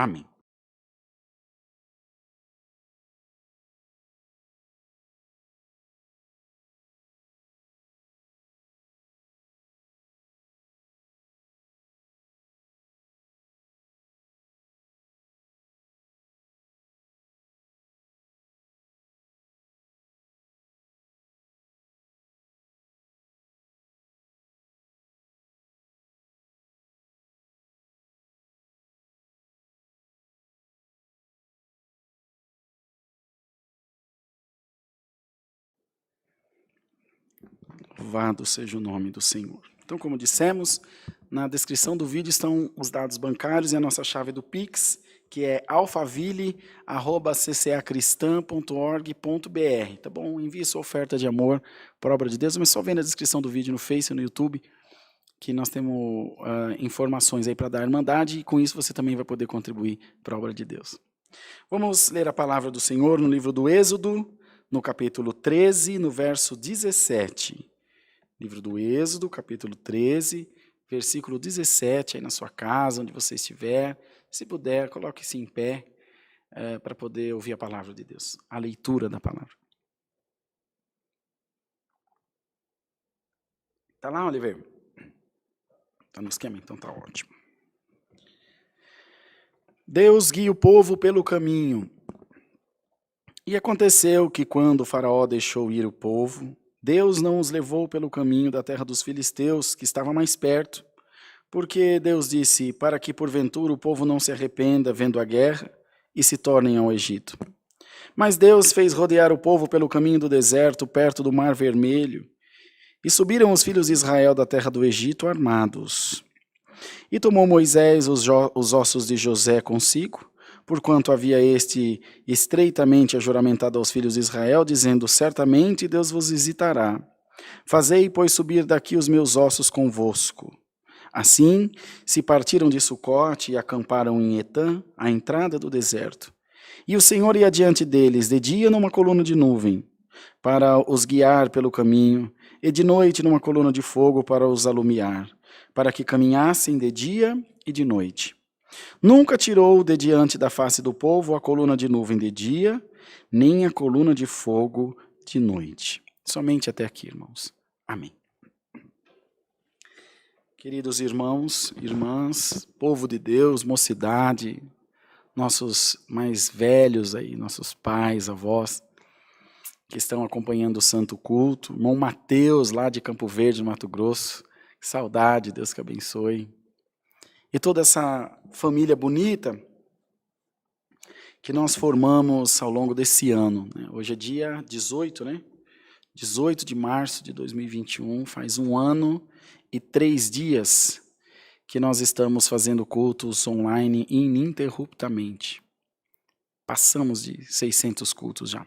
Amém. Louvado seja o nome do Senhor. Então, como dissemos, na descrição do vídeo estão os dados bancários e a nossa chave do Pix, que é alfaville@ccacristã.org.br, tá bom? Envie sua oferta de amor para a obra de Deus, mas só vê na descrição do vídeo no Face e no YouTube, que nós temos informações aí para dar à Irmandade, e com isso você também vai poder contribuir para a obra de Deus. Vamos ler a palavra do Senhor no livro do Êxodo, no capítulo 13, no verso 17. Livro do Êxodo, capítulo 13, versículo 17, aí na sua casa, onde você estiver. Se puder, coloque-se em pé para poder ouvir a palavra de Deus, a leitura da palavra. Está lá, Oliver? Está no esquema? Então está ótimo. Deus guia o povo pelo caminho. E aconteceu que quando o faraó deixou ir o povo, Deus não os levou pelo caminho da terra dos filisteus, que estava mais perto, porque Deus disse, para que porventura o povo não se arrependa vendo a guerra e se tornem ao Egito. Mas Deus fez rodear o povo pelo caminho do deserto, perto do Mar Vermelho, e subiram os filhos de Israel da terra do Egito armados. E tomou Moisés os ossos de José consigo, porquanto havia este estreitamente ajuramentado aos filhos de Israel, dizendo, certamente Deus vos visitará. Fazei, pois, subir daqui os meus ossos convosco. Assim, se partiram de Sucote e acamparam em Etã, à entrada do deserto. E o Senhor ia diante deles, de dia numa coluna de nuvem, para os guiar pelo caminho, e de noite numa coluna de fogo para os alumiar, para que caminhassem de dia e de noite. Nunca tirou de diante da face do povo a coluna de nuvem de dia, nem a coluna de fogo de noite. Somente até aqui, irmãos. Amém. Queridos irmãos, irmãs, povo de Deus, mocidade, nossos mais velhos aí, nossos pais, avós, que estão acompanhando o Santo Culto, irmão Mateus, lá de Campo Verde, Mato Grosso, que saudade, Deus que abençoe. E toda essa família bonita que nós formamos ao longo desse ano, né? Hoje é dia 18, né? 18 de março de 2021, faz 1 ano e 3 dias que nós estamos fazendo cultos online ininterruptamente. Passamos de 600 cultos já.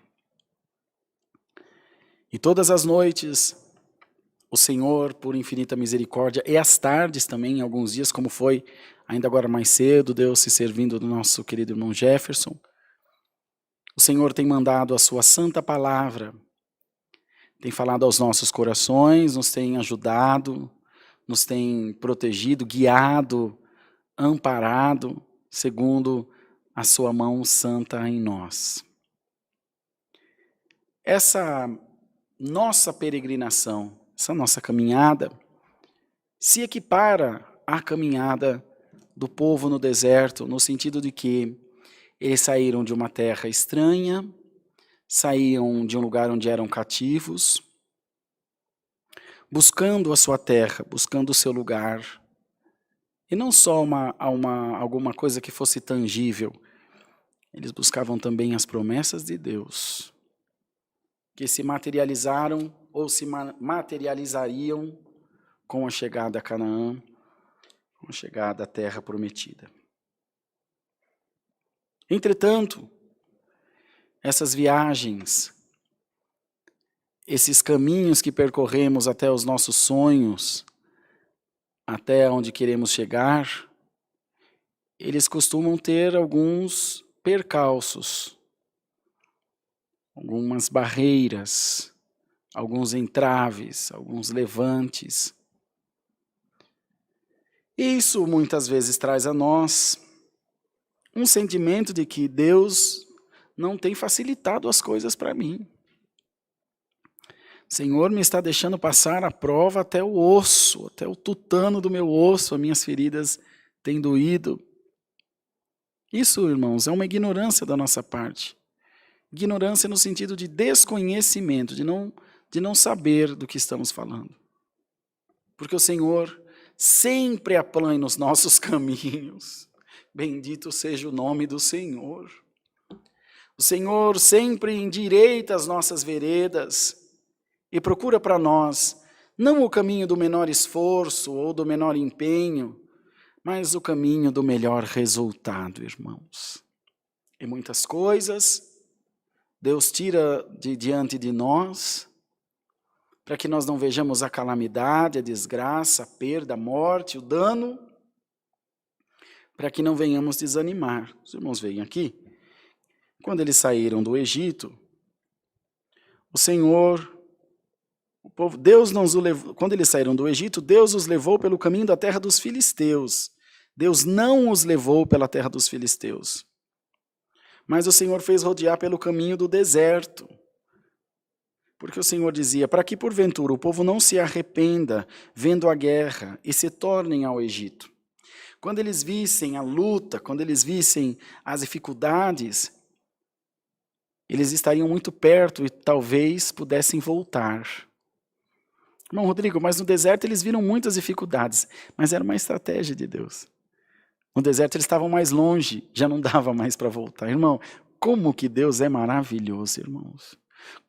E todas as noites, o Senhor, por infinita misericórdia, e às tardes também, em alguns dias, como foi ainda agora mais cedo, Deus se servindo do nosso querido irmão Jefferson, o Senhor tem mandado a sua santa palavra, tem falado aos nossos corações, nos tem ajudado, nos tem protegido, guiado, amparado, segundo a sua mão santa em nós. Essa nossa peregrinação, essa nossa caminhada, se equipara à caminhada do povo no deserto, no sentido de que eles saíram de uma terra estranha, saíam de um lugar onde eram cativos, buscando a sua terra, buscando o seu lugar. E não só alguma coisa que fosse tangível, eles buscavam também as promessas de Deus, que se materializaram ou se materializariam com a chegada a Canaã, com a chegada à terra prometida. Entretanto, essas viagens, esses caminhos que percorremos até os nossos sonhos, até onde queremos chegar, eles costumam ter alguns percalços, algumas barreiras, alguns entraves, alguns levantes. Isso muitas vezes traz a nós um sentimento de que Deus não tem facilitado as coisas para mim. O Senhor me está deixando passar a prova até o osso, até o tutano do meu osso, as minhas feridas têm doído. Isso, irmãos, é uma ignorância da nossa parte. Ignorância no sentido de desconhecimento, de não saber do que estamos falando. Porque o Senhor sempre aplana os nossos caminhos. Bendito seja o nome do Senhor. O Senhor sempre endireita as nossas veredas e procura para nós, não o caminho do menor esforço ou do menor empenho, mas o caminho do melhor resultado, irmãos. E muitas coisas Deus tira de diante de nós, para que nós não vejamos a calamidade, a desgraça, a perda, a morte, o dano, para que não venhamos desanimar. Os irmãos veem aqui, quando eles saíram do Egito, o Senhor, o povo, Deus não os levou, quando eles saíram do Egito, Deus os levou pelo caminho da terra dos filisteus. Deus não os levou pela terra dos filisteus. Mas o Senhor fez rodear pelo caminho do deserto. Porque o Senhor dizia, para que porventura o povo não se arrependa vendo a guerra e se tornem ao Egito. Quando eles vissem a luta, quando eles vissem as dificuldades, eles estariam muito perto e talvez pudessem voltar. Irmão Rodrigo, mas no deserto eles viram muitas dificuldades, mas era uma estratégia de Deus. No deserto eles estavam mais longe, já não dava mais para voltar. Irmão, como que Deus é maravilhoso, irmãos.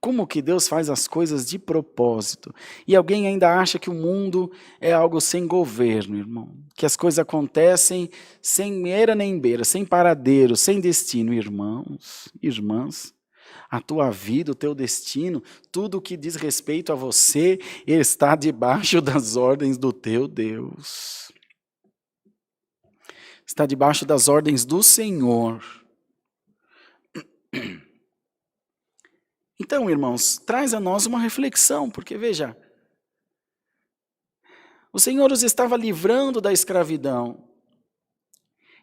Como que Deus faz as coisas de propósito. E alguém ainda acha que o mundo é algo sem governo, irmão. Que as coisas acontecem sem era nem beira, sem paradeiro, sem destino. Irmãos, irmãs, a tua vida, o teu destino, tudo que diz respeito a você está debaixo das ordens do teu Deus. Está debaixo das ordens do Senhor. Então, irmãos, traz a nós uma reflexão, porque veja, o Senhor os estava livrando da escravidão,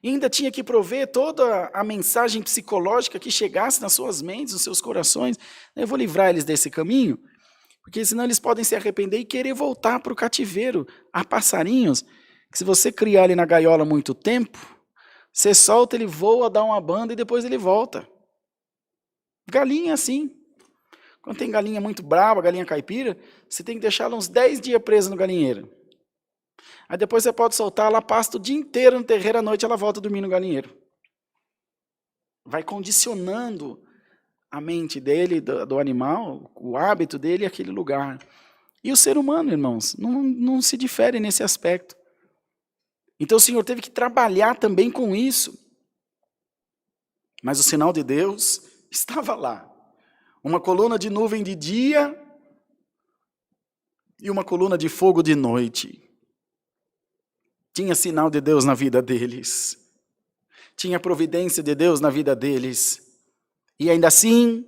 e ainda tinha que prover toda a mensagem psicológica que chegasse nas suas mentes, nos seus corações. Eu vou livrar eles desse caminho, porque senão eles podem se arrepender e querer voltar para o cativeiro. Há passarinhos que se você criar ele na gaiola muito tempo, você solta, ele voa, dá uma banda e depois ele volta. Galinha assim. Quando tem galinha muito brava, galinha caipira, você tem que deixá-la uns 10 dias presa no galinheiro. Aí depois você pode soltar, ela pasta o dia inteiro no terreiro, à noite ela volta a dormir no galinheiro. Vai condicionando a mente dele, do animal, o hábito dele, aquele lugar. E o ser humano, irmãos, não se difere nesse aspecto. Então o Senhor teve que trabalhar também com isso. Mas o sinal de Deus estava lá. Uma coluna de nuvem de dia e uma coluna de fogo de noite. Tinha sinal de Deus na vida deles. Tinha providência de Deus na vida deles. E ainda assim,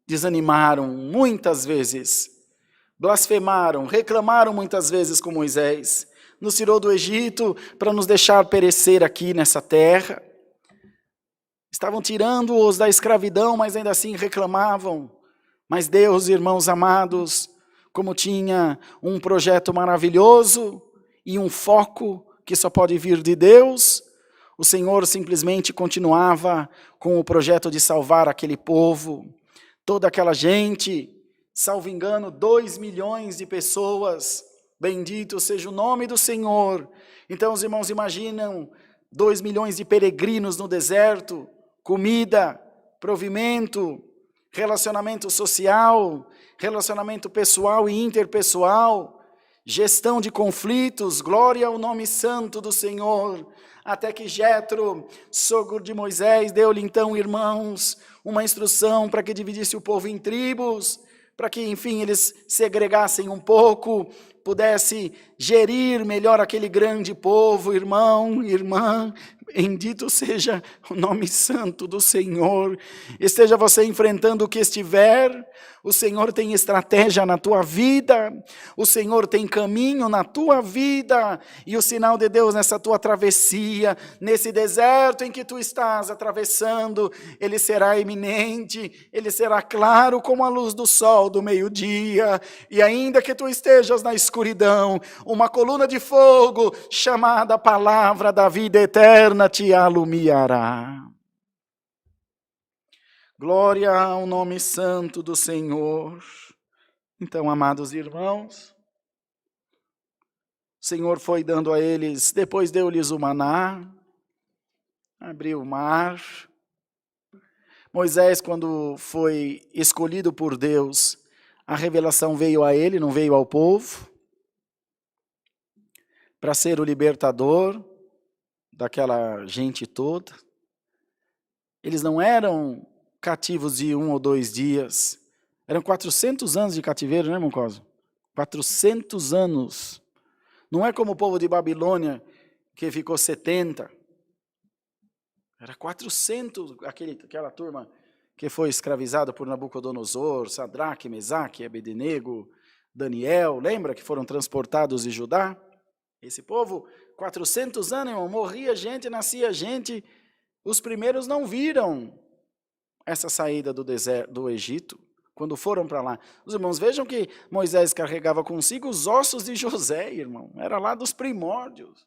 desanimaram muitas vezes. Blasfemaram, reclamaram muitas vezes com Moisés. Nos tirou do Egito para nos deixar perecer aqui nessa terra. Estavam tirando-os da escravidão, mas ainda assim reclamavam. Mas Deus, irmãos amados, como tinha um projeto maravilhoso e um foco que só pode vir de Deus, o Senhor simplesmente continuava com o projeto de salvar aquele povo, toda aquela gente, salvo engano, 2 milhões de pessoas, bendito seja o nome do Senhor. Então os irmãos imaginam 2 milhões de peregrinos no deserto, comida, provimento, relacionamento social, relacionamento pessoal e interpessoal, gestão de conflitos, glória ao nome santo do Senhor, até que Jetro, sogro de Moisés, deu-lhe então, irmãos, uma instrução para que dividisse o povo em tribos, para que, enfim, eles segregassem um pouco, pudesse gerir melhor aquele grande povo, irmão, irmã. Bendito seja o nome santo do Senhor. Esteja você enfrentando o que estiver, o Senhor tem estratégia na tua vida, o Senhor tem caminho na tua vida, e o sinal de Deus nessa tua travessia, nesse deserto em que tu estás atravessando, ele será eminente, ele será claro como a luz do sol do meio-dia, e ainda que tu estejas na escuridão, uma coluna de fogo chamada Palavra da Vida Eterna te alumiará. Glória ao nome santo do Senhor. Então, amados irmãos, o Senhor foi dando a eles, depois deu-lhes o maná, abriu o mar. Moisés, quando foi escolhido por Deus, a revelação veio a ele, não veio ao povo, para ser o libertador daquela gente toda. Eles não eram cativos de 1 ou 2 dias. Eram 400 anos de cativeiro, né, irmão Cosmo? 400 anos. Não é como o povo de Babilônia, que ficou 70. Era 400, aquela turma que foi escravizada por Nabucodonosor, Sadraque, Mesaque, Abednego, Daniel, lembra que foram transportados de Judá? Esse povo, 400 anos, irmão, morria gente, nascia gente. Os primeiros não viram essa saída do deserto, do Egito, quando foram para lá. Os irmãos, vejam que Moisés carregava consigo os ossos de José, irmão. Era lá dos primórdios.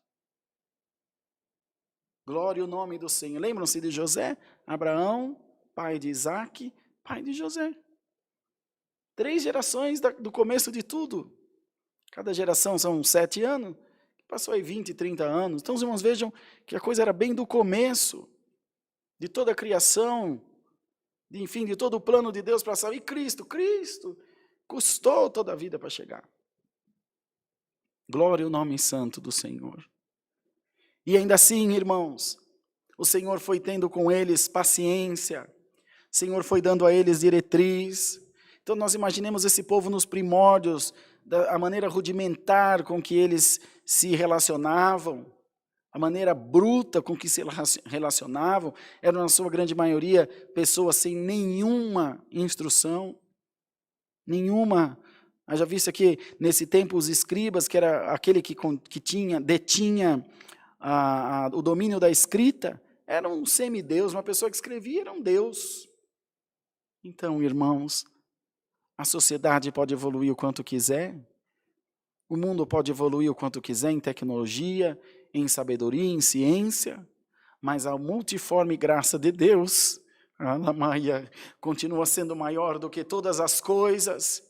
Glória ao nome do Senhor. Lembram-se de José? Abraão, pai de Isaque, pai de José. 3 gerações do começo de tudo. Cada geração são 7 anos. Passou aí 20, 30 anos. Então os irmãos vejam que a coisa era bem do começo. De toda a criação. Enfim, de todo o plano de Deus para salvar. E Cristo custou toda a vida para chegar. Glória ao nome santo do Senhor. E ainda assim, irmãos, o Senhor foi tendo com eles paciência. O Senhor foi dando a eles diretriz. Então nós imaginemos esse povo nos primórdios, a maneira rudimentar com que eles se relacionavam, a maneira bruta com que se relacionavam, eram na sua grande maioria pessoas sem nenhuma instrução, nenhuma. Já visto aqui, nesse tempo, os escribas, que era aquele que detinha o domínio da escrita, era um semideus, uma pessoa que escrevia era um deus. Então, irmãos, a sociedade pode evoluir o quanto quiser, o mundo pode evoluir o quanto quiser em tecnologia, em sabedoria, em ciência, mas a multiforme graça de Deus, a Maia, continua sendo maior do que todas as coisas.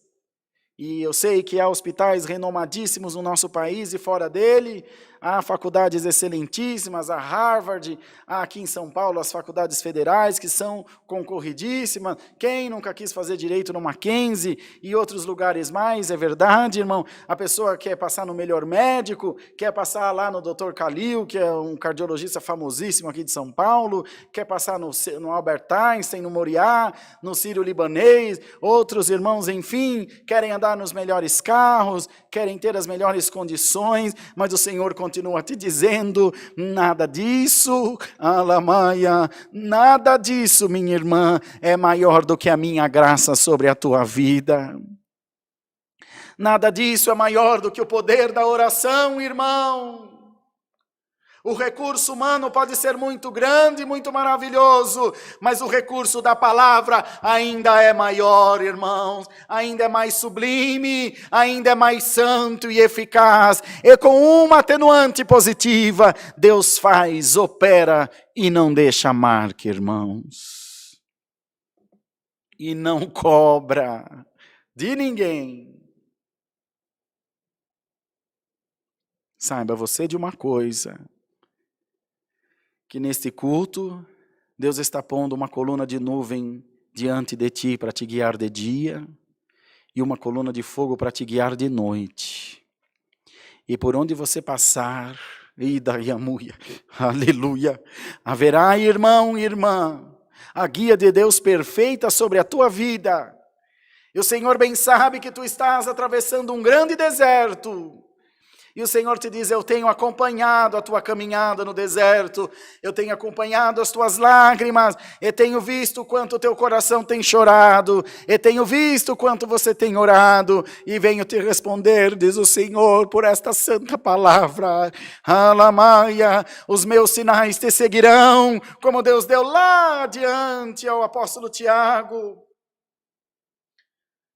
E eu sei que há hospitais renomadíssimos no nosso país e fora dele, há faculdades excelentíssimas, há Harvard, há aqui em São Paulo as faculdades federais que são concorridíssimas. Quem nunca quis fazer direito no Mackenzie e outros lugares mais, é verdade, irmão? A pessoa quer passar no melhor médico, quer passar lá no Dr. Khalil, que é um cardiologista famosíssimo aqui de São Paulo, quer passar no Albert Einstein, no Moriá, no Sírio-Libanês, outros irmãos, enfim, querem andar nos melhores carros, querem ter as melhores condições, mas o Senhor continua te dizendo, nada disso, Alamaia, nada disso, minha irmã, é maior do que a minha graça sobre a tua vida. Nada disso é maior do que o poder da oração, irmão. O recurso humano pode ser muito grande, muito maravilhoso, mas o recurso da palavra ainda é maior, irmãos, ainda é mais sublime, ainda é mais santo e eficaz. E com uma atenuante positiva, Deus faz, opera e não deixa marca, irmãos. E não cobra de ninguém. Saiba você de uma coisa, que neste culto, Deus está pondo uma coluna de nuvem diante de ti para te guiar de dia e uma coluna de fogo para te guiar de noite. E por onde você passar, aleluia, haverá, irmão e irmã, a guia de Deus perfeita sobre a tua vida. E o Senhor bem sabe que tu estás atravessando um grande deserto. E o Senhor te diz, eu tenho acompanhado a tua caminhada no deserto, eu tenho acompanhado as tuas lágrimas, e tenho visto quanto o teu coração tem chorado, e tenho visto quanto você tem orado, e venho te responder, diz o Senhor, por esta santa palavra. Alamaia, os meus sinais te seguirão, como Deus deu lá adiante ao apóstolo Tiago.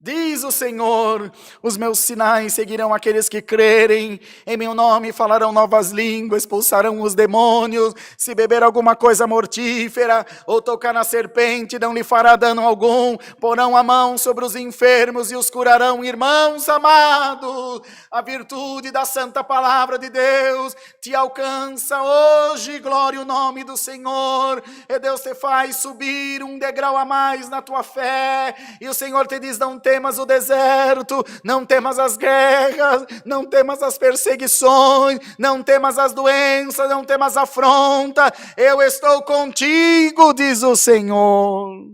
Diz o Senhor, os meus sinais seguirão aqueles que crerem, em meu nome falarão novas línguas, expulsarão os demônios, se beber alguma coisa mortífera, ou tocar na serpente, não lhe fará dano algum, porão a mão sobre os enfermos e os curarão. Irmãos amados, a virtude da santa palavra de Deus te alcança hoje, glória ao nome do Senhor, e Deus te faz subir um degrau a mais na tua fé, e o Senhor te diz, não temas o deserto, não temas as guerras, não temas as perseguições, não temas as doenças, não temas a afronta, eu estou contigo, diz o Senhor.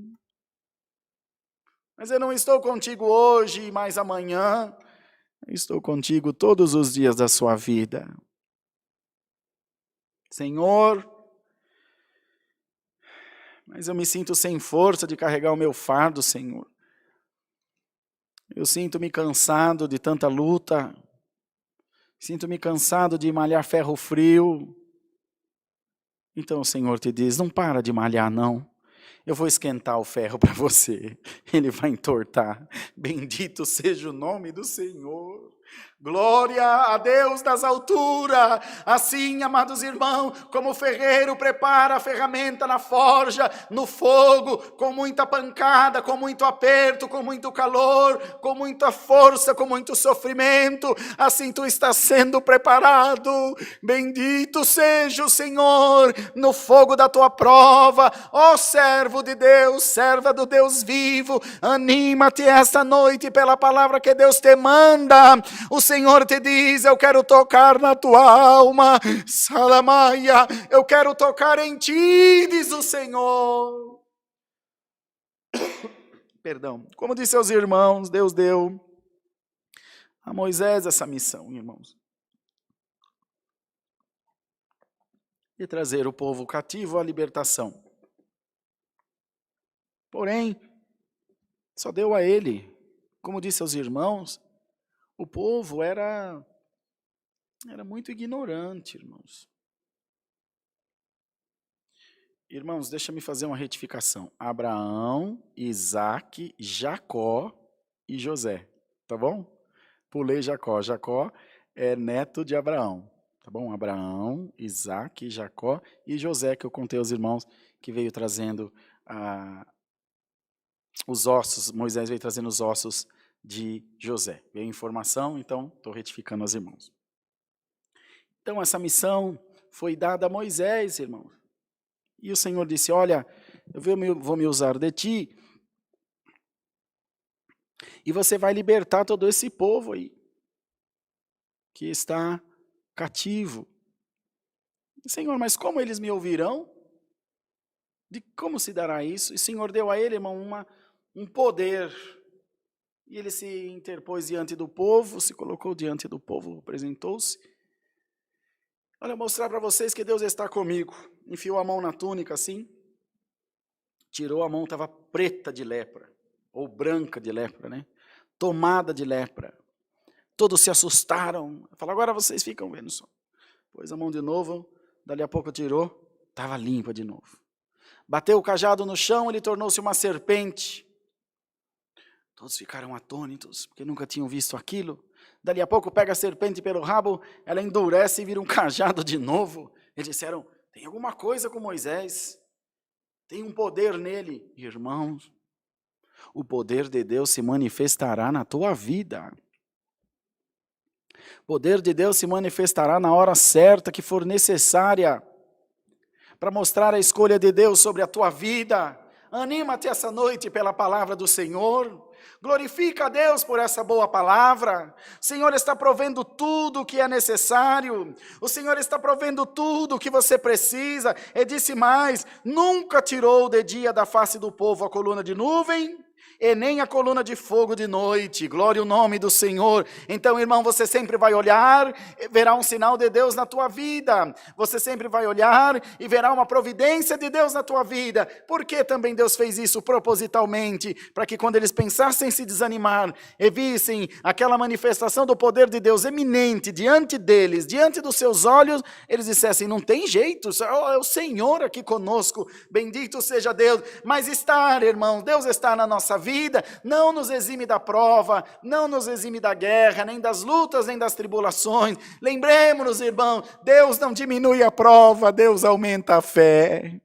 Mas eu não estou contigo hoje e mais amanhã, eu estou contigo todos os dias da sua vida. Senhor, mas eu me sinto sem força de carregar o meu fardo, Senhor. Eu sinto-me cansado de tanta luta, sinto-me cansado de malhar ferro frio. Então o Senhor te diz, não para de malhar não, eu vou esquentar o ferro para você, ele vai entortar. Bendito seja o nome do Senhor. Glória a Deus das alturas. Assim, amados irmãos, como o ferreiro prepara a ferramenta na forja, no fogo, com muita pancada, com muito aperto, com muito calor, com muita força, com muito sofrimento, assim tu estás sendo preparado. Bendito seja o Senhor no fogo da tua prova. Ó servo de Deus, serva do Deus vivo, anima-te esta noite pela palavra que Deus te manda. O Senhor te diz, eu quero tocar na tua alma, Salamaia, eu quero tocar em ti, diz o Senhor. Perdão, como disse aos irmãos, Deus deu a Moisés essa missão, irmãos, de trazer o povo cativo à libertação. Porém, só deu a ele, como disse aos irmãos, o povo era muito ignorante, irmãos. Irmãos, deixa-me fazer uma retificação. Abraão, Isaque, Jacó e José, tá bom? Pulei Jacó. Jacó é neto de Abraão, tá bom? Abraão, Isaque, Jacó e José, que eu contei aos irmãos, que veio trazendo os ossos, Moisés veio trazendo os ossos de José. Veio informação, então estou retificando aos irmãos. Então essa missão foi dada a Moisés, irmãos. E o Senhor disse, olha, eu vou me usar de ti, e você vai libertar todo esse povo aí, que está cativo. Senhor, mas como eles me ouvirão? De como se dará isso? E o Senhor deu a ele, irmão, um poder. E ele se interpôs diante do povo, se colocou diante do povo, apresentou-se. Olha, mostrar para vocês que Deus está comigo. Enfiou a mão na túnica assim, tirou a mão, estava preta de lepra, ou branca de lepra, né? Tomada de lepra. Todos se assustaram. Falaram, agora vocês ficam vendo só. Pôs a mão de novo, dali a pouco tirou, estava limpa de novo. Bateu o cajado no chão, ele tornou-se uma serpente. Todos ficaram atônitos, porque nunca tinham visto aquilo. Dali a pouco pega a serpente pelo rabo, ela endurece e vira um cajado de novo. Eles disseram, tem alguma coisa com Moisés, tem um poder nele. Irmãos, o poder de Deus se manifestará na tua vida. O poder de Deus se manifestará na hora certa que for necessária, para mostrar a escolha de Deus sobre a tua vida. Anima-te essa noite pela palavra do Senhor. Glorifica a Deus por essa boa palavra. O Senhor está provendo tudo o que é necessário. O Senhor está provendo tudo o que você precisa. E disse mais, nunca tirou de dia da face do povo a coluna de nuvem, e nem a coluna de fogo de noite. Glória ao nome do Senhor. Então, irmão, você sempre vai olhar e verá um sinal de Deus na tua vida. Você sempre vai olhar e verá uma providência de Deus na tua vida. Por que também Deus fez isso propositalmente? Para que quando eles pensassem em se desanimar e vissem aquela manifestação do poder de Deus eminente diante deles, diante dos seus olhos, eles dissessem, não tem jeito, é o Senhor aqui conosco, bendito seja Deus. Mas estar, irmão, Deus está na nossa vida, não nos exime da prova, não nos exime da guerra, nem das lutas, nem das tribulações. Lembremos-nos, irmão, Deus não diminui a prova, Deus aumenta a fé.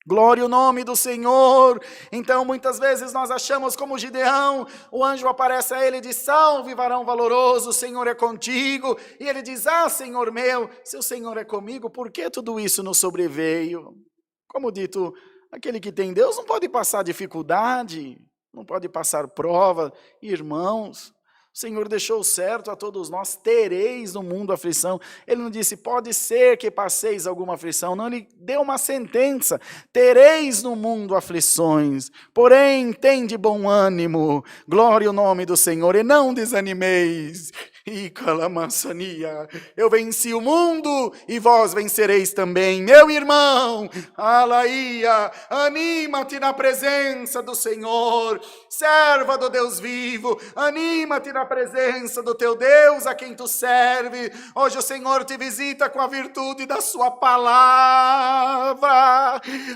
Glória ao nome do Senhor. Então muitas vezes nós achamos como Gideão, o anjo aparece a ele e diz, salve varão valoroso, o Senhor é contigo. E ele diz, Senhor meu, se o Senhor é comigo, por que tudo isso nos sobreveio? Como dito, aquele que tem Deus não pode passar dificuldade, não pode passar prova. Irmãos, o Senhor deixou certo a todos nós, tereis no mundo aflição. Ele não disse, pode ser que passeis alguma aflição. Não, ele deu uma sentença, tereis no mundo aflições. Porém, tende bom ânimo, glória ao nome do Senhor, e não desanimeis. E calamaçania, eu venci o mundo e vós vencereis também. Meu irmão, alaia, anima-te na presença do Senhor, serva do Deus vivo, anima-te na presença do teu Deus a quem tu serve. Hoje o Senhor te visita com a virtude da sua palavra.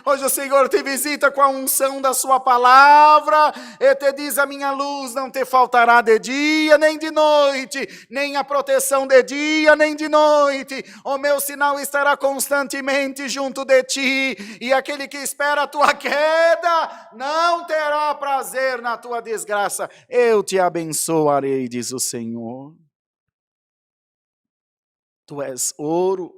Hoje o Senhor te visita com a unção da sua palavra e te diz, a minha luz não te faltará de dia nem de noite, nem a proteção de dia nem de noite. O meu sinal estará constantemente junto de ti, e aquele que espera a tua queda não terá prazer na tua desgraça. Eu te abençoarei, diz o Senhor. Tu és ouro,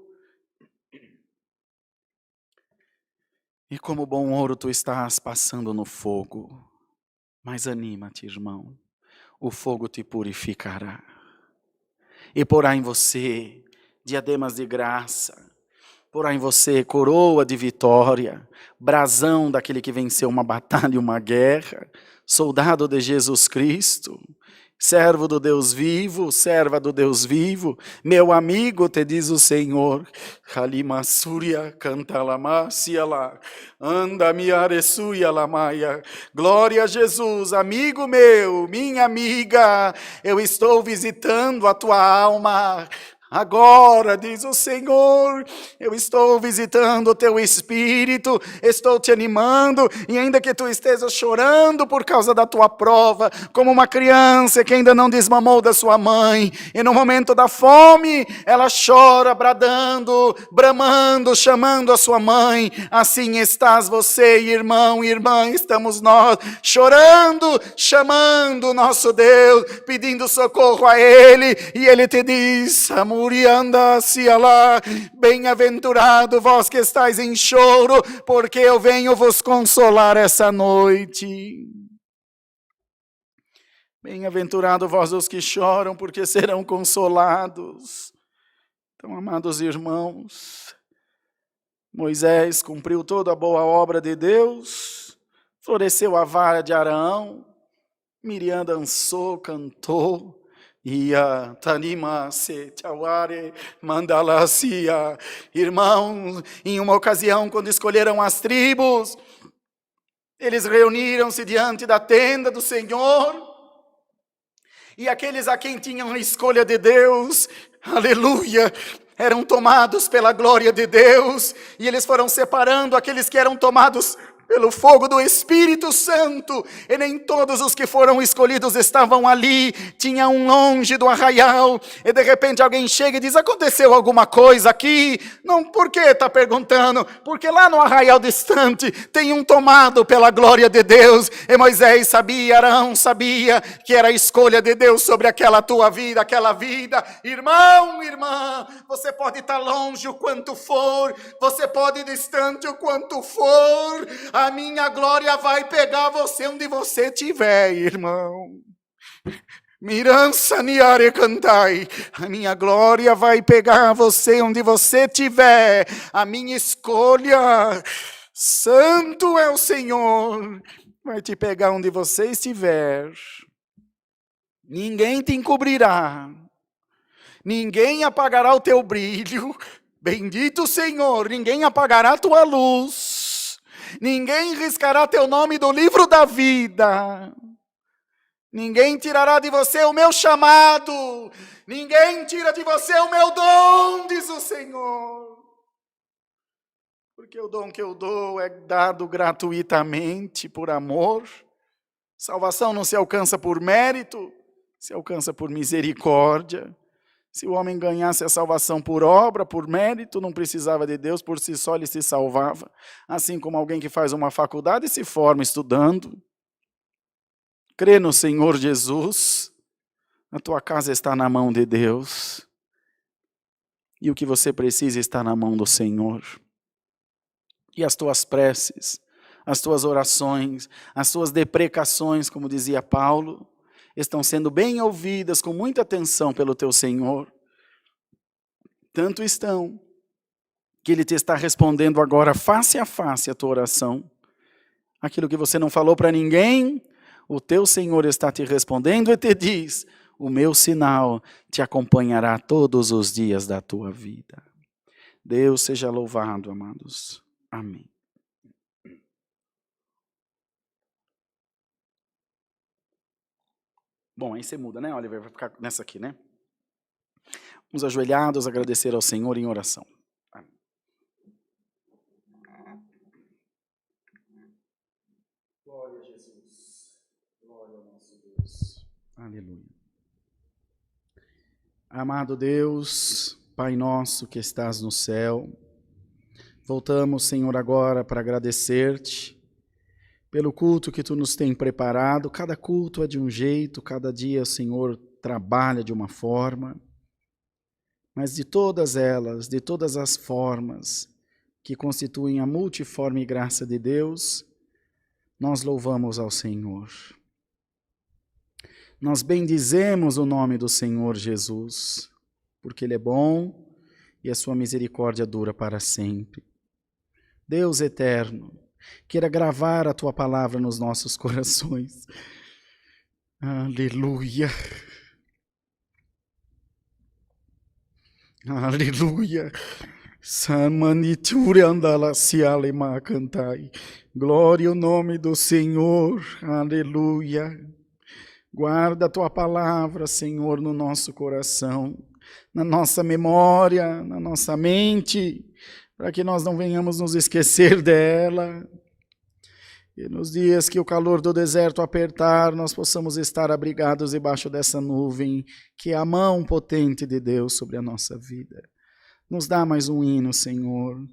e como bom ouro tu estás passando no fogo. Mas anima-te, irmão, o fogo te purificará e porá em você diademas de graça, porá em você coroa de vitória, brasão daquele que venceu uma batalha e uma guerra, soldado de Jesus Cristo, servo do Deus vivo, serva do Deus vivo, meu amigo, te diz o Senhor, Halimassuria cantalamaciala, anda miaressuia lamaia, glória a Jesus, amigo meu, minha amiga, eu estou visitando a tua alma. Agora, diz o Senhor, eu estou visitando o teu espírito, estou te animando, e ainda que tu estejas chorando por causa da tua prova, como uma criança que ainda não desmamou da sua mãe, e no momento da fome, ela chora, bradando, bramando, chamando a sua mãe, assim estás você, irmão, irmã, estamos nós, chorando, chamando o nosso Deus, pedindo socorro a Ele, e Ele te diz, amor, bem-aventurado vós que estáis em choro, porque eu venho vos consolar essa noite. Bem-aventurado vós os que choram, porque serão consolados. Então, amados irmãos, Moisés cumpriu toda a boa obra de Deus, floresceu a vara de Arão, Miriam dançou, cantou, Ia tanima se taware mandalacia. Irmãos, em uma ocasião, quando escolheram as tribos, eles reuniram-se diante da tenda do Senhor, e aqueles a quem tinham a escolha de Deus, aleluia, eram tomados pela glória de Deus, e eles foram separando aqueles que eram tomados pelo fogo do Espírito Santo, e nem todos os que foram escolhidos estavam ali, tinha um longe do arraial, e de repente alguém chega e diz, aconteceu alguma coisa aqui? Não, por que está perguntando? Porque lá no arraial distante, tem um tomado pela glória de Deus, e Moisés sabia, Arão sabia, que era a escolha de Deus sobre aquela tua vida, aquela vida. Irmão, irmã, você pode estar longe o quanto for, você pode ir distante o quanto for, a minha glória vai pegar você onde você estiver, irmão. Mirança niare cantai. A minha glória vai pegar você onde você estiver. A minha escolha. Santo é o Senhor. vai te pegar onde você estiver. Ninguém te encobrirá. Ninguém apagará o teu brilho. Bendito Senhor, ninguém apagará a tua luz. Ninguém riscará teu nome do livro da vida. Ninguém tirará de você o meu chamado. Ninguém tira de você o meu dom, diz o Senhor. Porque o dom que eu dou é dado gratuitamente, por amor. Salvação não se alcança por mérito, se alcança por misericórdia. Se o homem ganhasse a salvação por obra, por mérito, não precisava de Deus, por si só ele se salvava. Assim como alguém que faz uma faculdade e se forma estudando. Crê no Senhor Jesus, a tua casa está na mão de Deus. E o que você precisa está na mão do Senhor. E as tuas preces, as tuas orações, as tuas deprecações, como dizia Paulo, estão sendo bem ouvidas com muita atenção pelo teu Senhor. Tanto estão, que Ele te está respondendo agora face a face a tua oração. Aquilo que você não falou para ninguém, o teu Senhor está te respondendo e te diz: o meu sinal te acompanhará todos os dias da tua vida. Deus seja louvado, amados. Amém. Bom, aí você muda, né, Oliver? Vai ficar nessa aqui, né? Vamos ajoelhados, agradecer ao Senhor em oração. Amém. Glória a Jesus. Glória ao nosso Deus. Aleluia. Amado Deus, Pai nosso que estás no céu, voltamos, Senhor, agora para agradecer-te pelo culto que Tu nos tem preparado. Cada culto é de um jeito, cada dia, Senhor, trabalha de uma forma. Mas de todas elas, de todas as formas que constituem a multiforme graça de Deus, nós louvamos ao Senhor. Nós bendizemos o nome do Senhor Jesus, porque Ele é bom e a sua misericórdia dura para sempre. Deus eterno, queira gravar a tua palavra nos nossos corações. Aleluia. Aleluia. Samaniture andala se alema cantai. Glória ao nome do Senhor. Aleluia. Guarda a tua palavra, Senhor, no nosso coração, na nossa memória, na nossa mente, para que nós não venhamos nos esquecer dela. E nos dias que o calor do deserto apertar, nós possamos estar abrigados debaixo dessa nuvem, que é a mão potente de Deus sobre a nossa vida. Nos dá mais um hino, Senhor,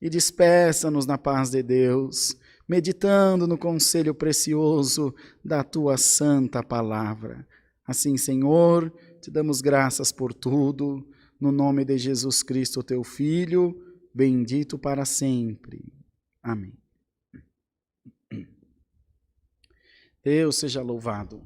e despeça-nos na paz de Deus, meditando no conselho precioso da Tua santa palavra. Assim, Senhor, te damos graças por tudo, no nome de Jesus Cristo, Teu Filho, bendito para sempre. Amém. Deus seja louvado.